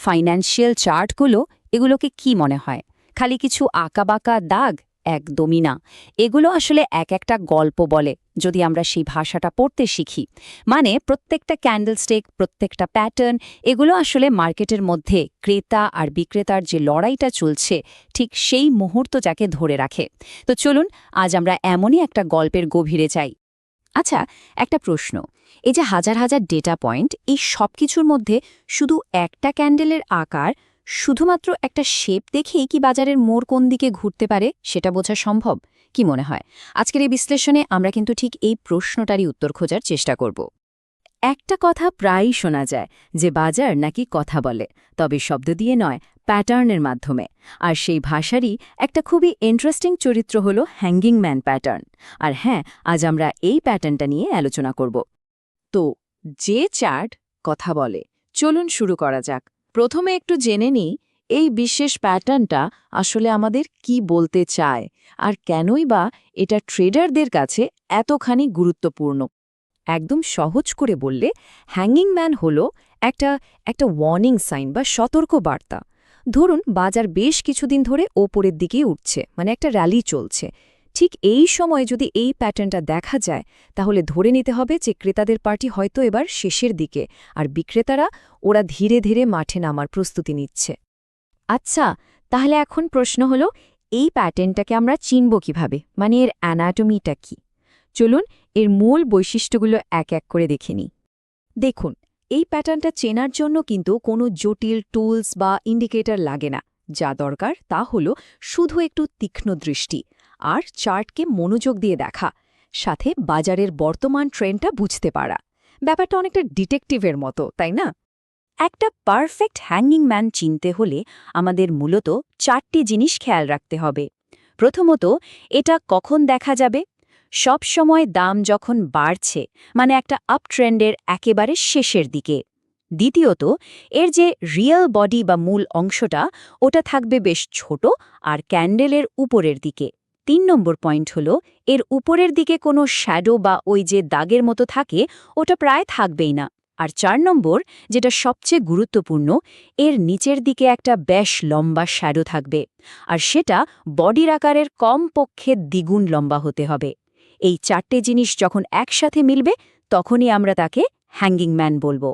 Financial চার্টগুলো এগুলোকে কি মনে হয় খালি কিছু আঁকাবাঁকা দাগ? একদমই না। এগুলো আসলে এক একটা গল্প বলে, যদি আমরা সেই ভাষাটা পড়তে শিখি। মানে প্রত্যেকটা ক্যান্ডেলস্টিক, প্রত্যেকটা প্যাটার্ন, এগুলো আসলে মার্কেটের মধ্যে ক্রেতা আর বিক্রেতার যে লড়াইটা চলছে ঠিক সেই মুহূর্তটাকে ধরে রাখে। তো চলুন আজ আমরা এমনই একটা গল্পের গভীরে যাই। আচ্ছা, একটা প্রশ্ন, এই যে হাজার হাজার ডেটা পয়েন্ট, এই সব কিছুর মধ্যে শুধু একটা ক্যান্ডেলের আকার, শুধুমাত্র একটা শেপ দেখেই কি বাজারের মোড় কোন দিকে ঘুরতে পারে সেটা বোঝা সম্ভব? কি মনে হয়? আজকের এই বিশ্লেষণে আমরা কিন্তু ঠিক এই প্রশ্নটারই উত্তর খোঁজার চেষ্টা করব। একটা কথা প্রায়ই শোনা যায় যে বাজার নাকি কথা বলে, তবে শব্দ দিয়ে নয়, প্যাটার্নের মাধ্যমে। আর সেই ভাষারই একটা খুবই ইন্টারেস্টিং চরিত্র হল হ্যাঙ্গিং ম্যান প্যাটার্ন। আর হ্যাঁ, আজ আমরা এই প্যাটার্নটা নিয়ে আলোচনা করব। তো যে চার্ট কথা বলে, চলুন শুরু করা যাক। প্রথমে একটু জেনে নিই এই বিশেষ প্যাটার্নটা আসলে আমাদের কি বলতে চায়, আর কেনই বা এটা ট্রেডারদের কাছে এতখানি গুরুত্বপূর্ণ। একদম সহজ করে বললে, হ্যাঙ্গিং ম্যান হল একটা একটা ওয়ার্নিং সাইন বা সতর্ক বার্তা। ধরুন বাজার বেশ কিছুদিন ধরে ওপরের দিকেই উঠছে, মানে একটা র্যালি চলছে। ঠিক এই সময়ে যদি এই প্যাটার্নটা দেখা যায়, তাহলে ধরে নিতে হবে যে ক্রেতাদের পার্টি হয়তো এবার শেষের দিকে, আর বিক্রেতারা ওরা ধীরে ধীরে মাঠে নামার প্রস্তুতি নিচ্ছে। আচ্ছা, তাহলে এখন প্রশ্ন হলো, এই প্যাটার্নটাকে আমরা চিনব কিভাবে? মানে এর অ্যানাটমিটা কি? চলুন এর মূল বৈশিষ্ট্যগুলো এক এক করে দেখে নিই। দেখুন, এই প্যাটার্নটা চেনার জন্য কিন্তু কোনো জটিল টুলস বা ইন্ডিকেটর লাগে না। যা দরকার তা হলো শুধু একটু তীক্ষ্ণ দৃষ্টি আর চার্টকে মনোযোগ দিয়ে দেখা, সাথে বাজারের বর্তমান ট্রেন্ডটা বুঝতে পারা। ব্যাপারটা অনেকটা ডিটেকটিভের মতো, তাই না? একটা পারফেক্ট হ্যাঙ্গিং ম্যান চিনতে হলে আমাদের মূলত 4টি জিনিস খেয়াল রাখতে হবে। প্রথমত, এটা কখন দেখা যাবে? সব সময় দাম যখন বাড়ছে, মানে একটা আপ ট্রেন্ডের একেবারে শেষের দিকে। দ্বিতীয়ত, এর যে রিয়েল বডি বা মূল অংশটা, ওটা থাকবে বেশ ছোট আর ক্যান্ডেলের উপরের দিকে। 3 নম্বর পয়েন্ট হলো, এর উপরের দিকে কোনো শ্যাডো বা ওই যে দাগের মতো থাকে, ওটা প্রায় থাকবেই না। আর 4 নম্বর, যেটা সবচেয়ে গুরুত্বপূর্ণ, এর নিচের দিকে একটা বেশ লম্বা শ্যাডো থাকবে, আর সেটা বডির আকারের কমপক্ষে দ্বিগুণ লম্বা হতে হবে। এই 4টে জিনিস যখন একসাথে মিলবে, তখনই আমরা তাকে হ্যাঙ্গিং ম্যান বলবো।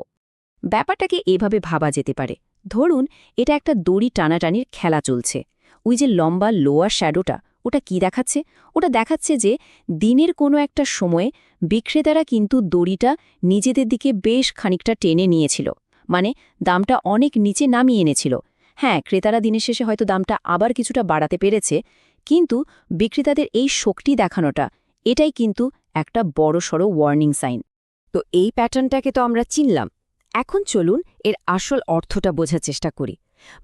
ব্যাপারটাকে এভাবে ভাবা যেতে পারে, ধরুন এটা একটা দড়ি টানাটানির খেলা চলছে। ওই যে লম্বা লোয়ার শ্যাডোটা, ওটা কি দেখাচ্ছে? ওটা দেখাচ্ছে যে দিনের কোনো একটা সময়ে বিক্রেতারা কিন্তু দড়িটা নিজেদের দিকে বেশ খানিকটা টেনে নিয়েছিল, মানে দামটা অনেক নিচে নামিয়ে এনেছিল। হ্যাঁ, ক্রেতারা দিনের শেষে হয়তো দামটা আবার কিছুটা বাড়াতে পেরেছে, কিন্তু বিক্রেতাদের এই শক্তি দেখানোটা, এটাই কিন্তু একটা বড়সড় ওয়ার্নিং সাইন। তো এই প্যাটার্নটাকে তো আমরা চিনলাম। এখন চলুন এর আসল অর্থটা বোঝার চেষ্টা করি।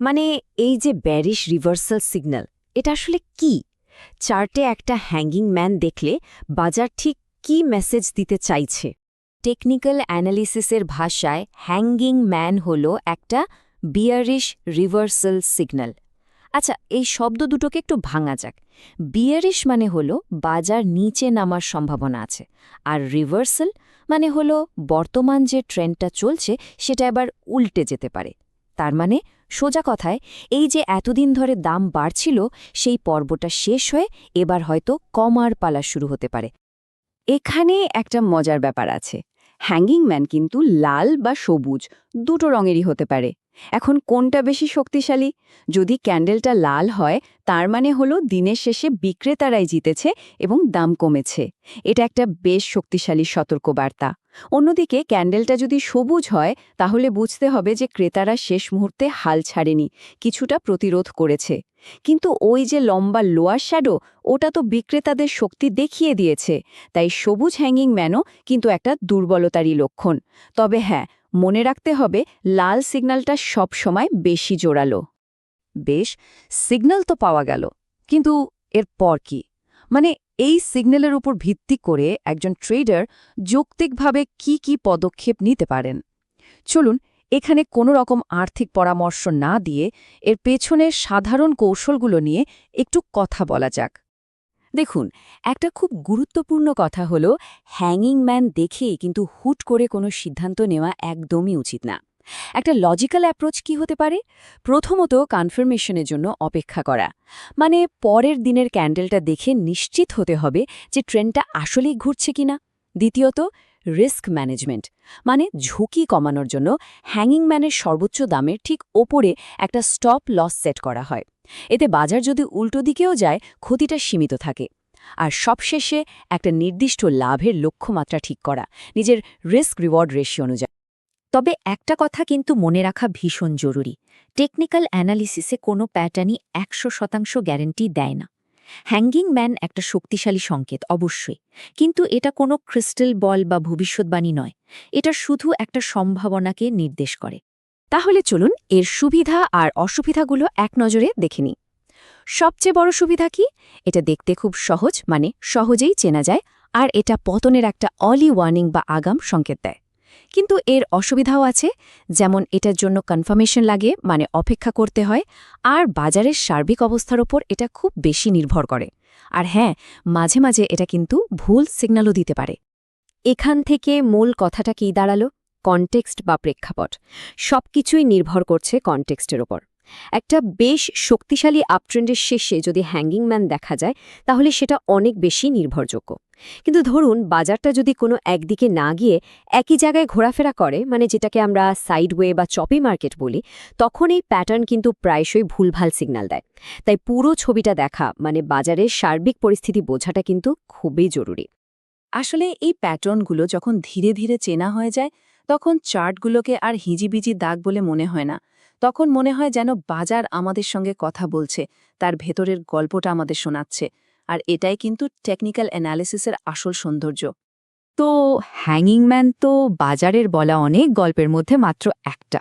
মানে এই যে ব্যারিশ রিভার্সাল সিগন্যাল, এটা আসলে কি? চার্টে একটা হ্যাঙ্গিং ম্যান দেখলে বাজার ঠিক কি মেসেজ দিতে চাইছে? টেকনিক্যাল অ্যানালিসিসের ভাষায় হ্যাঙ্গিং ম্যান হল একটা বিয়ারিশ রিভার্সাল সিগন্যাল। আচ্ছা, এই শব্দ দুটোকে একটু ভাঙা যাক। বিয়ারিশ মানে হলো বাজার নিচে নামার সম্ভাবনা আছে, আর রিভার্সাল মানে হলো বর্তমান যে ট্রেন্ডটা চলছে সেটা এবার উল্টে যেতে পারে। তার মানে সোজা কথায়, এই যে এতদিন ধরে দাম বাড়ছিল, সেই পর্বটা শেষ হয়ে এবার হয়তো কমার পালা শুরু হতে পারে। এখানে একটা মজার ব্যাপার আছে। হ্যাঙ্গিং ম্যান কিন্তু লাল বা সবুজ দুটো রঙেরই হতে পারে। এখন কোনটা বেশি শক্তিশালী? যদি ক্যান্ডেলটা লাল হয়, তার মানে হলো দিনের শেষে বিক্রেতারাই জিতেছে এবং দাম কমেছে। এটা একটা বেশ শক্তিশালী সতর্কবার্তা। অন্যদিকে ক্যান্ডেলটা যদি সবুজ হয়, তাহলে বুঝতে হবে যে ক্রেতারা শেষ মুহূর্তে হাল ছাড়েনি, কিছুটা প্রতিরোধ করেছে। কিন্তু ওই যে লম্বা লোয়ার শ্যাডো, ওটা তো বিক্রেতাদের শক্তি দেখিয়ে দিয়েছে। তাই সবুজ হ্যাঙ্গিং ম্যানও কিন্তু একটা দুর্বলতারই লক্ষণ। তবে হ্যাঁ, মনে রাখতে হবে লাল সিগন্যালটা সবসময় বেশি জোরালো। বেশ, সিগন্যাল তো পাওয়া গেল, কিন্তু এর পর কি? মানে এই সিগন্যালের উপর ভিত্তি করে একজন ট্রেডার যৌক্তিকভাবে কি পদক্ষেপ নিতে পারেন? চলুন এখানে কোনো রকম আর্থিক পরামর্শ না দিয়ে এর পেছনের সাধারণ কৌশলগুলো নিয়ে একটু কথা বলা যাক। দেখুন, একটা খুব গুরুত্বপূর্ণ কথা হলো, হ্যাঙ্গিং ম্যান দেখে কিন্তু হুট করে কোনো সিদ্ধান্ত নেওয়া একদমই উচিত না। একটা লজিক্যাল অ্যাপ্রোচ কি হতে পারে? প্রথমত কনফার্মেশনের জন্য অপেক্ষা করা, মানে পরের দিনের ক্যান্ডেলটা দেখে নিশ্চিত হতে হবে যে ট্রেন্ডটা আসলেই ঘুরছে কিনা। দ্বিতীয়ত রিস্ক ম্যানেজমেন্ট, মানে ঝুঁকি কমানোর জন্য হ্যাঙ্গিং ম্যানের সর্বোচ্চ দামের ঠিক ওপরে একটা স্টপ লস সেট করা হয়। এতে বাজার যদি উল্টো দিকেও যায়, ক্ষতিটা সীমিত থাকে। আর সবশেষে একটা নির্দিষ্ট লাভের লক্ষ্যমাত্রা ঠিক করা, নিজের রিস্ক রিওয়ার্ড রেশিও অনুযায়ী। তবে একটা কথা কিন্তু মনে রাখা ভীষণ জরুরি, টেকনিক্যাল অ্যানালিসিসে কোনো প্যাটার্নই ১০০% গ্যারান্টি দেয় না। হ্যাঙ্গিং ম্যান একটা শক্তিশালী সংকেত অবশ্যই, কিন্তু এটা কোনো ক্রিস্টাল বল বা ভবিষ্যৎবাণী নয়। এটা শুধু একটা সম্ভাবনাকে নির্দেশ করে। তাহলে চলুন এর সুবিধা আর অসুবিধাগুলো এক নজরে দেখে নিই। সবচেয়ে বড় সুবিধা কি? এটা দেখতে খুব সহজ, মানে সহজেই চেনা যায়, আর এটা পতনের একটা অলি ওয়ার্নিং বা আগাম সংকেত দেয়। কিন্তু এর অসুবিধাও আছে, যেমন এটার জন্য কনফার্মেশন লাগে, মানে অপেক্ষা করতে হয়, আর বাজারের সার্বিক অবস্থার ওপর এটা খুব বেশি নির্ভর করে। আর হ্যাঁ, মাঝে মাঝে এটা কিন্তু ভুল সিগন্যালও দিতে পারে। এখান থেকে মূল কথাটা কী দাঁড়ালো? কনটেক্সট বা প্রেক্ষাপট। সবকিছুই নির্ভর করছে কনটেক্সটের ওপর। একটা বেশ শক্তিশালী আপট্রেন্ডের শেষে যদি হ্যাঙ্গিং ম্যান দেখা যায়, তাহলে সেটা অনেক বেশি নির্ভরযোগ্য। কিন্তু ধরুন বাজারটা যদি কোনো একদিকে না গিয়ে একই জায়গায় ঘোরাফেরা করে, মানে যেটাকে আমরা সাইডওয়ে বা চপি মার্কেট বলি, তখন এই প্যাটার্ন কিন্তু প্রায়শই ভুলভাল সিগন্যাল দেয়। তাই পুরো ছবিটা দেখা, মানে বাজারের সার্বিক পরিস্থিতি বোঝাটা কিন্তু খুবই জরুরি। আসলে এই প্যাটার্নগুলো যখন ধীরে ধীরে চেনা হয়ে যায়, তখন চার্টগুলোকে আর হিজিবিজি দাগ বলে মনে হয় না। তখন মনে হয় যেন বাজার আমাদের সঙ্গে কথা বলছে, তার ভেতরের গল্পটা আমাদের শোনাচ্ছে। আর এটাই কিন্তু টেকনিক্যাল অ্যানালিসিসের আসল সৌন্দর্য। তো হ্যাঙ্গিং ম্যান তো বাজারের বলা অনেক গল্পের মধ্যে মাত্র একটা।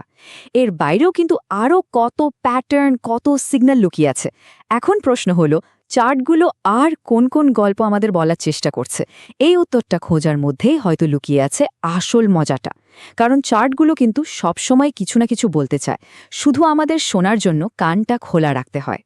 এর বাইরেও কিন্তু আরও কত প্যাটার্ন, কত সিগন্যাল লুকিয়ে আছে। এখন প্রশ্ন হলো, চার্টগুলো আর কোন কোন গল্প আমাদের বলার চেষ্টা করছে? এই উত্তরটা খোঁজার মধ্যেই হয়তো লুকিয়ে আছে আসল মজাটা। কারণ চার্টগুলো কিন্তু সবসময় কিছু না কিছু বলতে চায়, শুধু আমাদের শোনার জন্য কানটা খোলা রাখতে হয়।